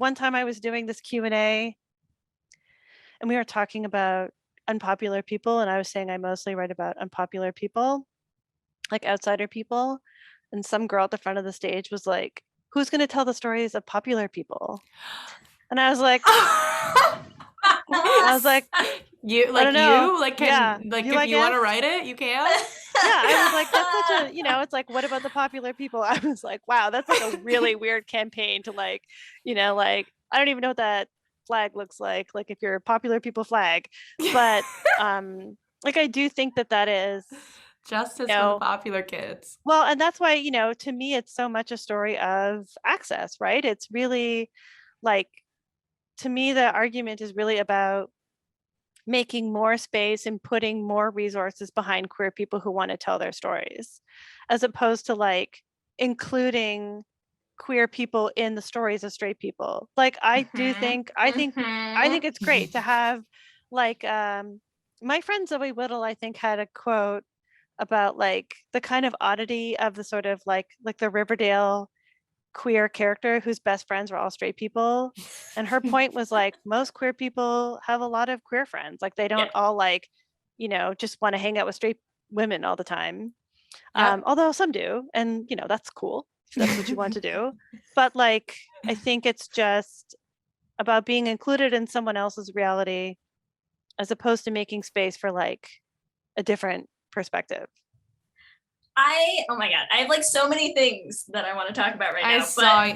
one time I was doing this Q&A and we were talking about unpopular people, and I was saying I mostly write about unpopular people, like outsider people. And some girl at the front of the stage was like, "Who's going to tell the stories of popular people?" And I was like, I was like, You I like don't know. you like Yeah, can like you, if I you want guess. to write it, you can. Yeah, I was like, that's such a, it's like, what about the popular people? I was like, wow, that's like a really weird campaign to like, like, I don't even know what that flag looks like if you're a popular people flag. But like, I do think that that is, Justice for the popular kids. well, and that's why, to me, it's so much a story of access, right? It's really like, to me, the argument is really about making more space and putting more resources behind queer people who want to tell their stories, as opposed to like including queer people in the stories of straight people. Like I do think I think it's great to have like my friend Zoe Whittle, I think, had a quote about like the kind of oddity of the sort of like the Riverdale queer character whose best friends were all straight people. And her point was like, most queer people have a lot of queer friends. Like they don't all like, just want to hang out with straight women all the time. Yep. Although some do, and that's cool if that's what you want to do. But like, I think it's just about being included in someone else's reality as opposed to making space for like a different perspective. Oh my God, I have like so many things that I want to talk about right now.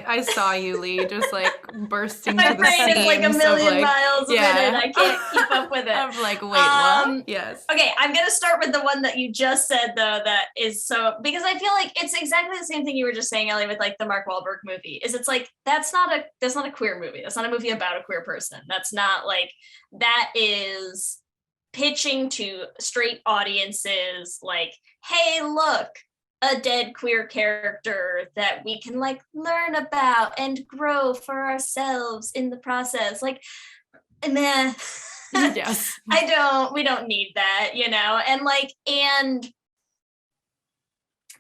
I saw you, Lee, just like bursting my to the brain is like a seams million of like, miles a minute. I can't keep up with it. I'm like, wait, what? Yes. Okay, I'm gonna start with the one that you just said though, that is so, because I feel like it's exactly the same thing you were just saying, Ellie, with like the Mark Wahlberg movie. Is it's like that's not a queer movie. That's not a movie about a queer person. That's not like, that is pitching to straight audiences like, hey, look, a dead queer character that we can like learn about and grow for ourselves in the process. Like, meh. Yes. We don't need that, and like, and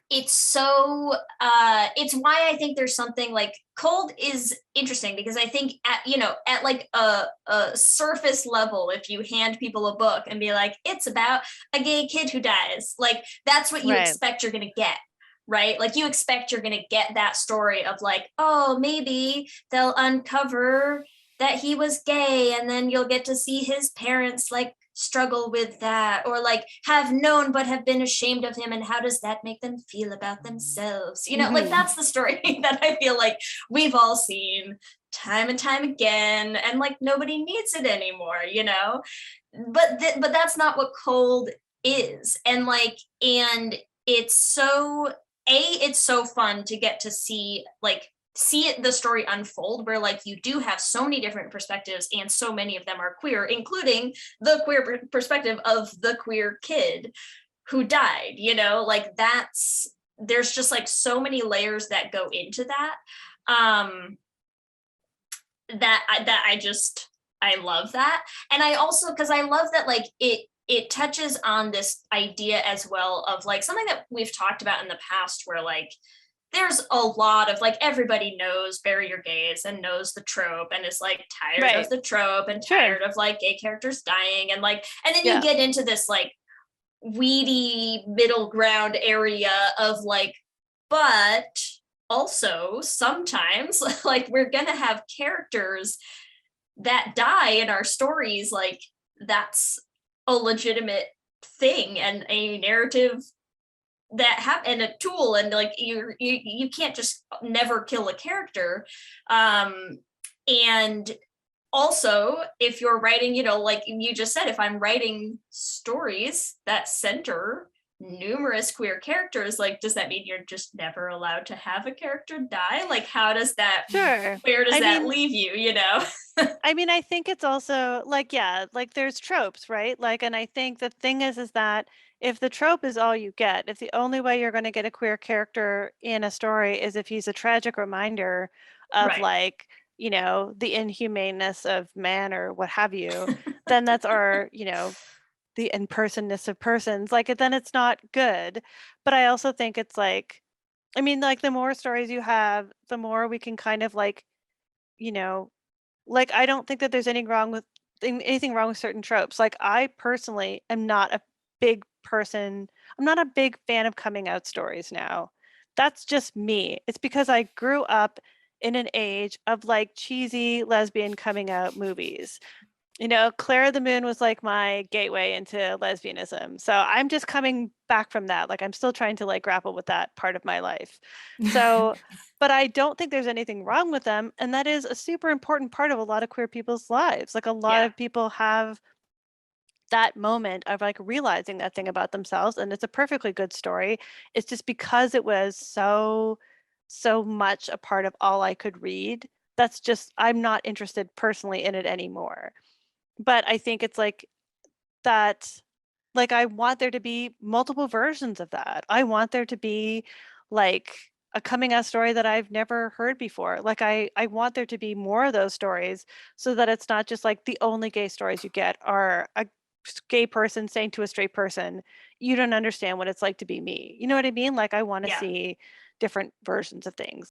it's so it's why I think there's something like Cold is interesting, because I think at like a surface level, if you hand people a book and be like, it's about a gay kid who dies, like that's what you expect you're gonna get, right? Like you expect you're gonna get that story of like, oh, maybe they'll uncover that he was gay, and then you'll get to see his parents like struggle with that, or like have known but have been ashamed of him, and how does that make them feel about themselves, like that's the story that I feel like we've all seen time and time again, and like nobody needs it anymore, but that's not what Cold is. And like, and it's so fun to get to see the story unfold, where like you do have so many different perspectives, and so many of them are queer, including the queer perspective of the queer kid who died, like there's just like so many layers that go into that, I love that. And I also, because I love that like it touches on this idea as well of like something that we've talked about in the past, where like there's a lot of like, everybody knows bury your gays and knows the trope and is like tired of the trope and tired of like gay characters dying, and like, and then you get into this like weedy middle ground area of like, but also sometimes like we're gonna have characters that die in our stories, like that's a legitimate thing and a narrative that have, and a tool, and like you can't just never kill a character. And also, if you're writing, like you just said, if I'm writing stories that center numerous queer characters, like does that mean you're just never allowed to have a character die? Like how does that, where does that leave you, I mean, I think it's also like, like there's tropes, right? Like, and I think the thing is that if the trope is all you get, if the only way you're going to get a queer character in a story is if he's a tragic reminder of like, the inhumaneness of man or what have you, then that's our, the in-personness of persons, like then it's not good. But I also think it's like, I mean, like the more stories you have, the more we can kind of like, like, I don't think that there's anything wrong with certain tropes. Like, I personally am not a big person. I'm not a big fan of coming out stories now. That's just me. It's because I grew up in an age of like cheesy lesbian coming out movies. You know, Claire of the Moon was like my gateway into lesbianism. So I'm just coming back from that. Like, I'm still trying to like grapple with that part of my life. So, but I don't think there's anything wrong with them. And that is a super important part of a lot of queer people's lives. Like, a lot of people have that moment of like realizing that thing about themselves, and it's a perfectly good story. It's just because it was so much a part of all I could read. That's just, I'm not interested personally in it anymore. But I think it's like that, like, I want there to be multiple versions of that. I want there to be like a coming out story that I've never heard before. Like, I want there to be more of those stories, so that it's not just like the only gay stories you get are a gay person saying to a straight person, you don't understand what it's like to be me. You know what I mean? Like, I want to Yeah. see different versions of things.